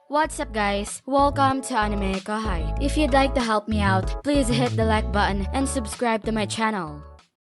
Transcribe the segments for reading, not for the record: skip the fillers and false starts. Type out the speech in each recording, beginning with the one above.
What's up guys? Welcome to AnimeKouhai. If you'd like to help me out, please hit the like button and subscribe to my channel.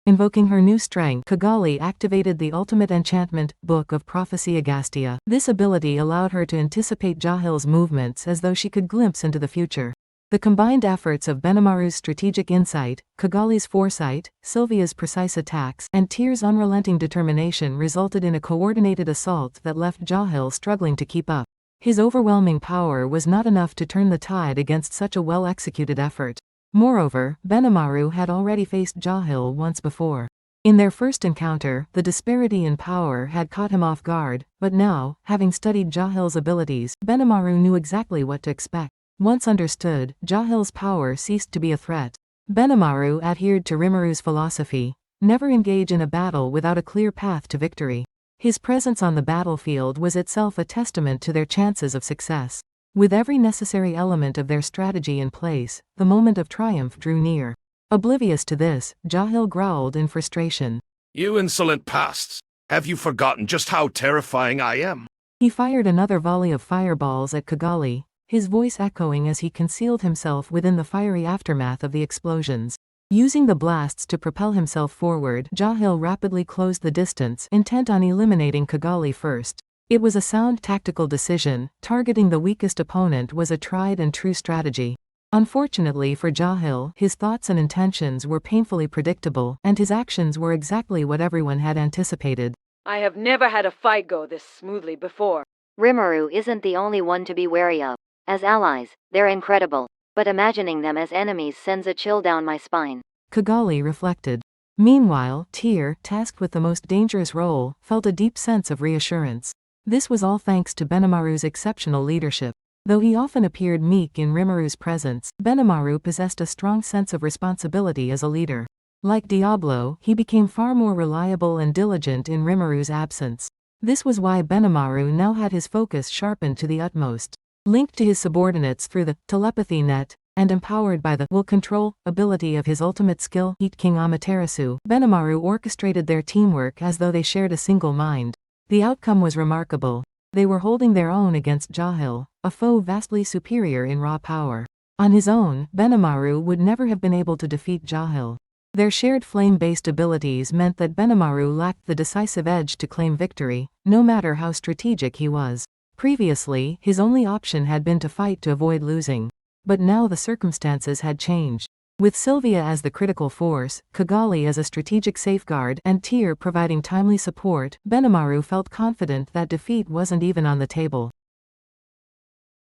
Invoking her new strength, Kigali activated the ultimate enchantment, Book of Prophecy Agastia. This ability allowed her to anticipate Jahil's movements as though she could glimpse into the future. The combined efforts of Benimaru's strategic insight, Kigali's foresight, Sylvia's precise attacks, and Tyr's unrelenting determination resulted in a coordinated assault that left Jahil struggling to keep up. His overwhelming power was not enough to turn the tide against such a well-executed effort. Moreover, Benimaru had already faced Jahil once before. In their first encounter, the disparity in power had caught him off guard, but now, having studied Jahil's abilities, Benimaru knew exactly what to expect. Once understood, Jahil's power ceased to be a threat. Benimaru adhered to Rimmaru's philosophy: never engage in a battle without a clear path to victory. His presence on the battlefield was itself a testament to their chances of success. With every necessary element of their strategy in place, the moment of triumph drew near. Oblivious to this, Jahil growled in frustration. "You insolent pests! Have you forgotten just how terrifying I am?" He fired another volley of fireballs at Kigali, his voice echoing as he concealed himself within the fiery aftermath of the explosions. Using the blasts to propel himself forward, Jahil rapidly closed the distance, intent on eliminating Kigali first. It was a sound tactical decision. Targeting the weakest opponent was a tried and true strategy. Unfortunately for Jahil, his thoughts and intentions were painfully predictable, and his actions were exactly what everyone had anticipated. I have never had a fight go this smoothly before. Rimmaru isn't the only one to be wary of. As allies, they're incredible, but imagining them as enemies sends a chill down my spine. Kigali reflected. Meanwhile, Tyr, tasked with the most dangerous role, felt a deep sense of reassurance. This was all thanks to Benimaru's exceptional leadership. Though he often appeared meek in Rimmaru's presence, Benimaru possessed a strong sense of responsibility as a leader. Like Diablo, he became far more reliable and diligent in Rimmaru's absence. This was why Benimaru now had his focus sharpened to the utmost. Linked to his subordinates through the telepathy net, and empowered by the will control ability of his ultimate skill, Heat King Amaterasu, Benimaru orchestrated their teamwork as though they shared a single mind. The outcome was remarkable. They were holding their own against Jahil, a foe vastly superior in raw power. On his own, Benimaru would never have been able to defeat Jahil. Their shared flame-based abilities meant that Benimaru lacked the decisive edge to claim victory, no matter how strategic he was. Previously, his only option had been to fight to avoid losing. But now the circumstances had changed. With Sylvia as the critical force, Kigali as a strategic safeguard, and Tyr providing timely support, Benimaru felt confident that defeat wasn't even on the table.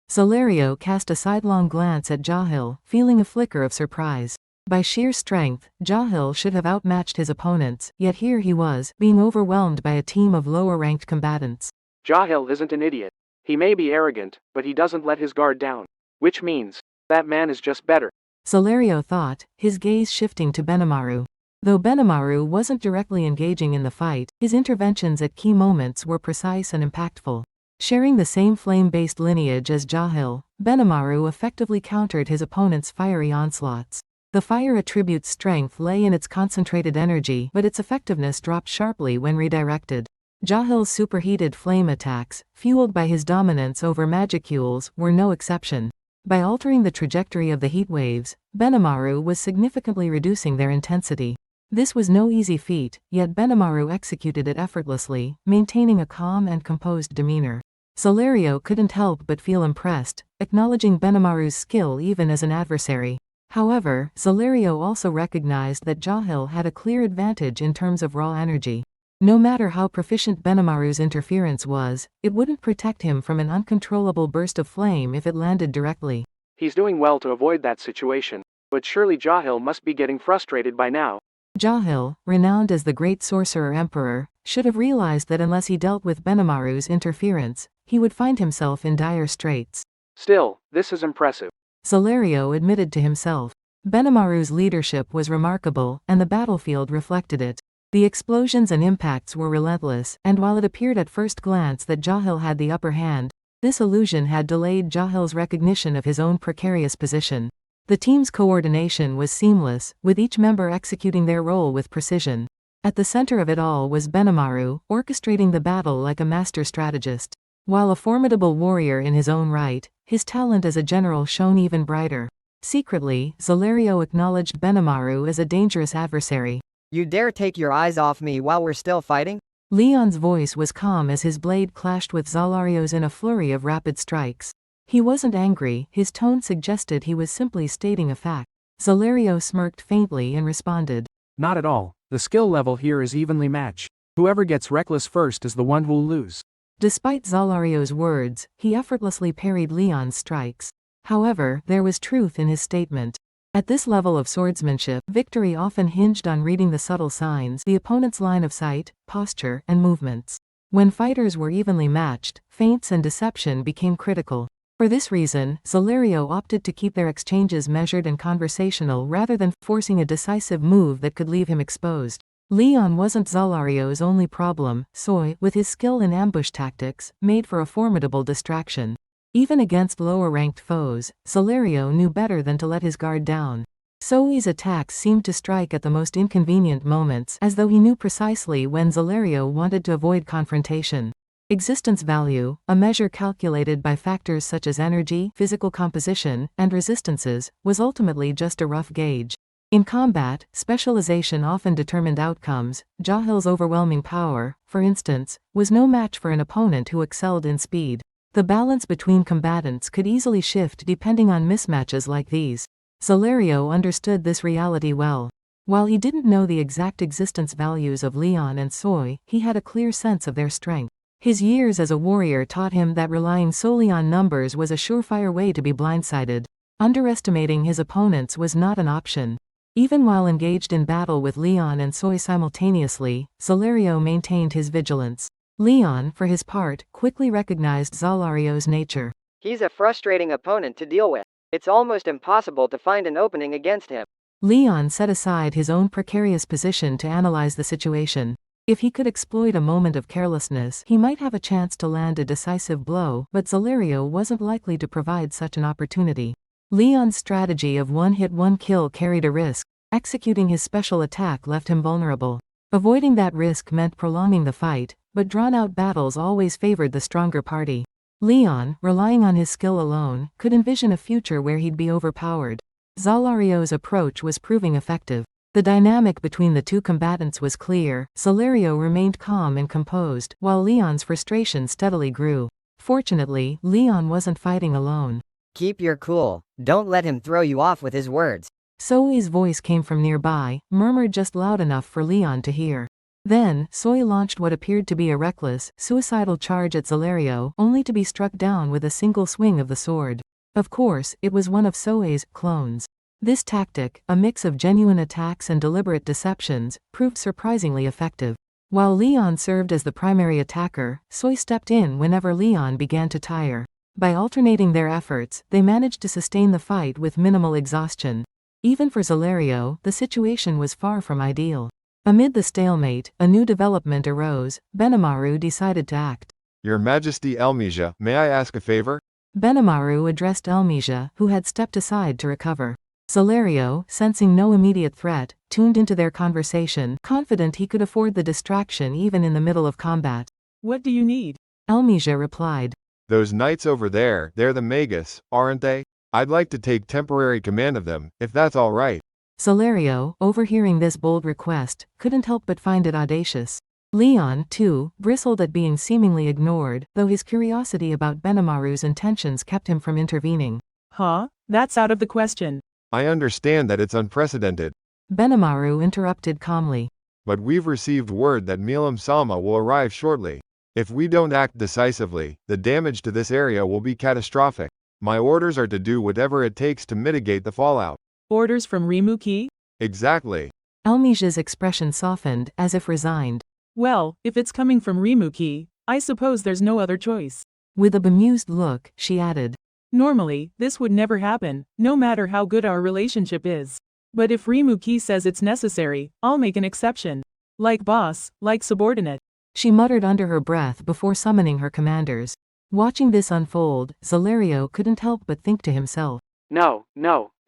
Zalario cast a sidelong glance at Jahil, feeling a flicker of surprise. By sheer strength, Jahil should have outmatched his opponents, yet here he was, being overwhelmed by a team of lower-ranked combatants. Jahil isn't an idiot. He may be arrogant, but he doesn't let his guard down. Which means, that man is just better. Zalario thought, his gaze shifting to Benimaru. Though Benimaru wasn't directly engaging in the fight, his interventions at key moments were precise and impactful. Sharing the same flame-based lineage as Jahil, Benimaru effectively countered his opponent's fiery onslaughts. The fire attribute's strength lay in its concentrated energy, but its effectiveness dropped sharply when redirected. Jahil's superheated flame attacks, fueled by his dominance over magicules, were no exception. By altering the trajectory of the heat waves, Benimaru was significantly reducing their intensity. This was no easy feat, yet Benimaru executed it effortlessly, maintaining a calm and composed demeanor. Zalario couldn't help but feel impressed, acknowledging Benimaru's skill even as an adversary. However, Zalario also recognized that Jahil had a clear advantage in terms of raw energy. No matter how proficient Benimaru's interference was, it wouldn't protect him from an uncontrollable burst of flame if it landed directly. He's doing well to avoid that situation, but surely Jahil must be getting frustrated by now. Jahil, renowned as the Great Sorcerer Emperor, should have realized that unless he dealt with Benimaru's interference, he would find himself in dire straits. Still, this is impressive. Zalario admitted to himself. Benimaru's leadership was remarkable, and the battlefield reflected it. The explosions and impacts were relentless, and while it appeared at first glance that Jahil had the upper hand, this illusion had delayed Jahil's recognition of his own precarious position. The team's coordination was seamless, with each member executing their role with precision. At the center of it all was Benimaru, orchestrating the battle like a master strategist. While a formidable warrior in his own right, his talent as a general shone even brighter. Secretly, Zalario acknowledged Benimaru as a dangerous adversary. You dare take your eyes off me while we're still fighting? Leon's voice was calm as his blade clashed with Zalario's in a flurry of rapid strikes. He wasn't angry, his tone suggested he was simply stating a fact. Zalario smirked faintly and responded. Not at all, the skill level here is evenly matched. Whoever gets reckless first is the one who'll lose. Despite Zalario's words, he effortlessly parried Leon's strikes. However, there was truth in his statement. At this level of swordsmanship, victory often hinged on reading the subtle signs, the opponent's line of sight, posture, and movements. When fighters were evenly matched, feints and deception became critical. For this reason, Zalario opted to keep their exchanges measured and conversational rather than forcing a decisive move that could leave him exposed. Leon wasn't Zalario's only problem. Soi, with his skill in ambush tactics, made for a formidable distraction. Even against lower-ranked foes, Zalario knew better than to let his guard down. Soi's attacks seemed to strike at the most inconvenient moments, as though he knew precisely when Zalario wanted to avoid confrontation. Existence value, a measure calculated by factors such as energy, physical composition, and resistances, was ultimately just a rough gauge. In combat, specialization often determined outcomes. Jahil's overwhelming power, for instance, was no match for an opponent who excelled in speed. The balance between combatants could easily shift depending on mismatches like these. Zalario understood this reality well. While he didn't know the exact existence values of Leon and Soi, he had a clear sense of their strength. His years as a warrior taught him that relying solely on numbers was a surefire way to be blindsided. Underestimating his opponents was not an option. Even while engaged in battle with Leon and Soi simultaneously, Zalario maintained his vigilance. Leon, for his part, quickly recognized Zalario's nature. He's a frustrating opponent to deal with. It's almost impossible to find an opening against him. Leon set aside his own precarious position to analyze the situation. If he could exploit a moment of carelessness, he might have a chance to land a decisive blow, but Zalario wasn't likely to provide such an opportunity. Leon's strategy of one-hit one-kill carried a risk. Executing his special attack left him vulnerable. Avoiding that risk meant prolonging the fight, but drawn-out battles always favored the stronger party. Leon, relying on his skill alone, could envision a future where he'd be overpowered. Zalario's approach was proving effective. The dynamic between the two combatants was clear. Zalario remained calm and composed, while Leon's frustration steadily grew. Fortunately, Leon wasn't fighting alone. Keep your cool. Don't let him throw you off with his words. Soi's voice came from nearby, murmured just loud enough for Leon to hear. Then, Soi launched what appeared to be a reckless, suicidal charge at Zalario, only to be struck down with a single swing of the sword. Of course, it was one of Soi's clones. This tactic, a mix of genuine attacks and deliberate deceptions, proved surprisingly effective. While Leon served as the primary attacker, Soi stepped in whenever Leon began to tire. By alternating their efforts, they managed to sustain the fight with minimal exhaustion. Even for Zalario, the situation was far from ideal. Amid the stalemate, a new development arose. Benimaru decided to act. Your Majesty Elmija, may I ask a favor? Benimaru addressed Elmija, who had stepped aside to recover. Zalario, sensing no immediate threat, tuned into their conversation, confident he could afford the distraction even in the middle of combat. What do you need? Elmija replied. Those knights over there, they're the Magus, aren't they? I'd like to take temporary command of them, if that's all right. Zalario, overhearing this bold request, couldn't help but find it audacious. Leon, too, bristled at being seemingly ignored, though his curiosity about Benimaru's intentions kept him from intervening. Huh? That's out of the question. I understand that it's unprecedented. Benimaru interrupted calmly. But we've received word that Milam-sama will arrive shortly. If we don't act decisively, the damage to this area will be catastrophic. My orders are to do whatever it takes to mitigate the fallout. Orders from Rimuki? Exactly. Elmija's expression softened, as if resigned. Well, if it's coming from Rimuki, I suppose there's no other choice. With a bemused look, she added. Normally, this would never happen, no matter how good our relationship is. But if Rimuki says it's necessary, I'll make an exception. Like boss, like subordinate. She muttered under her breath before summoning her commanders. Watching this unfold, Zalario couldn't help but think to himself. No,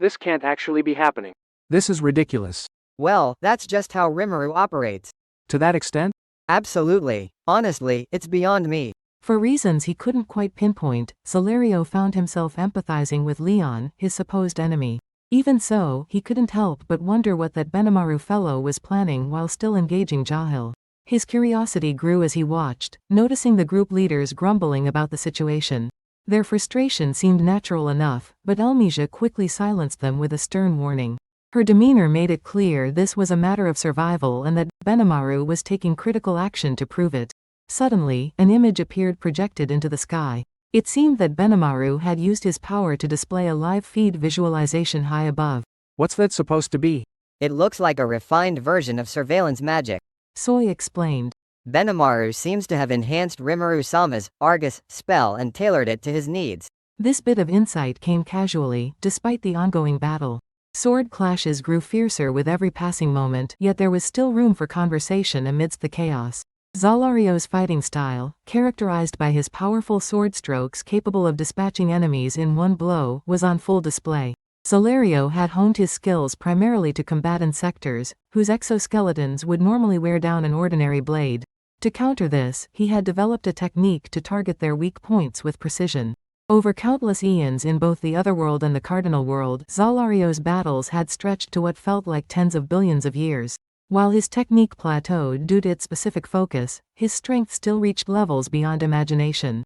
this can't actually be happening. This is ridiculous. Well, that's just how Rimuru operates. To that extent? Absolutely. Honestly, it's beyond me. For reasons he couldn't quite pinpoint, Zalario found himself empathizing with Leon, his supposed enemy. Even so, he couldn't help but wonder what that Benimaru fellow was planning while still engaging Jahil. His curiosity grew as he watched, noticing the group leaders grumbling about the situation. Their frustration seemed natural enough, but Elmesia quickly silenced them with a stern warning. Her demeanor made it clear this was a matter of survival and that Benimaru was taking critical action to prove it. Suddenly, an image appeared projected into the sky. It seemed that Benimaru had used his power to display a live feed visualization high above. What's that supposed to be? It looks like a refined version of surveillance magic. Soy explained. Benimaru seems to have enhanced Rimuru-sama's Argus spell and tailored it to his needs. This bit of insight came casually, despite the ongoing battle. Sword clashes grew fiercer with every passing moment, yet there was still room for conversation amidst the chaos. Zalario's fighting style, characterized by his powerful sword strokes capable of dispatching enemies in one blow, was on full display. Zalario had honed his skills primarily to combat insectors, whose exoskeletons would normally wear down an ordinary blade. To counter this, he had developed a technique to target their weak points with precision. Over countless eons in both the Otherworld and the Cardinal World, Zalario's battles had stretched to what felt like tens of billions of years. While his technique plateaued due to its specific focus, his strength still reached levels beyond imagination.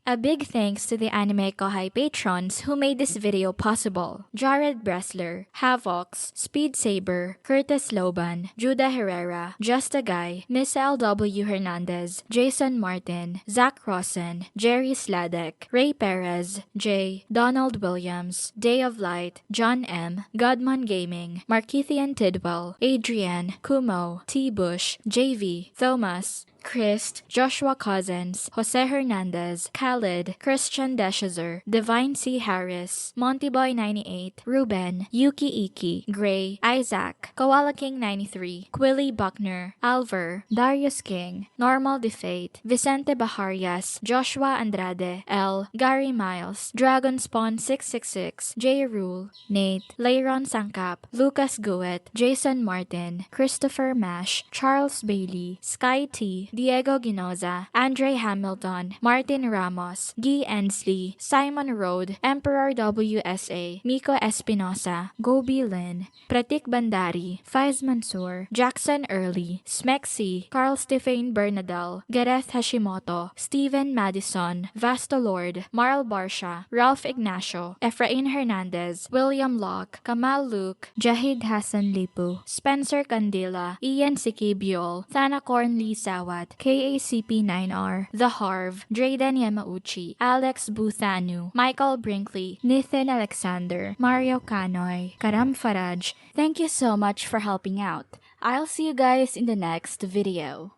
A big thanks to the AnimeKouhai patrons who made this video possible. Jared Bressler, Havox, Speed Saber, Curtis Loban, Judah Herrera, Just a Guy, Miss L.W. Hernandez, Jason Martin, Zach Rosen, Jerry Sladek, Ray Perez, Jay, Donald Williams, Day of Light, John M, Godman Gaming, Markithian Tidwell, Adrian, Kumo, T. Bush, JV, Thomas, Christ, Joshua Cousins, Jose Hernandez, Khalid, Christian Deshazer, Divine C. Harris, Montyboy98, Ruben, Yuki Iki, Gray, Isaac, Koala King 93, Quilly Buckner, Alver, Darius King, Normal Defate, Vicente Baharias, Joshua Andrade, L, Gary Miles, Dragon Spawn 666, J. Rule, Nate, Leiron Sangkap, Lucas Guet, Jason Martin, Christopher Mash, Charles Bailey, Sky T, Diego Ginoza, Andre Hamilton, Martin Ramos, Guy Ensley, Simon Rode, Emperor WSA, Miko Espinosa, Gobi Lin, Pratik Bandari, Faiz Mansour, Jackson Early, Smexy, Carl Stephen Bernadal, Gareth Hashimoto, Steven Madison, Vasto Lord, Marl Barsha, Ralph Ignacio, Efrain Hernandez, William Locke, Kamal Luke, Jahid Hassan Lipu, Spencer Candila, Ian Sikibiol, Thanacorn Lee Sawat, KACP9R, The Harv, Drayden Yamauchi, Alex Buthanu, Michael Brinkley, Nathan Alexander, Mario Kanoy, Karam Faraj. Thank you so much for helping out. I'll see you guys in the next video.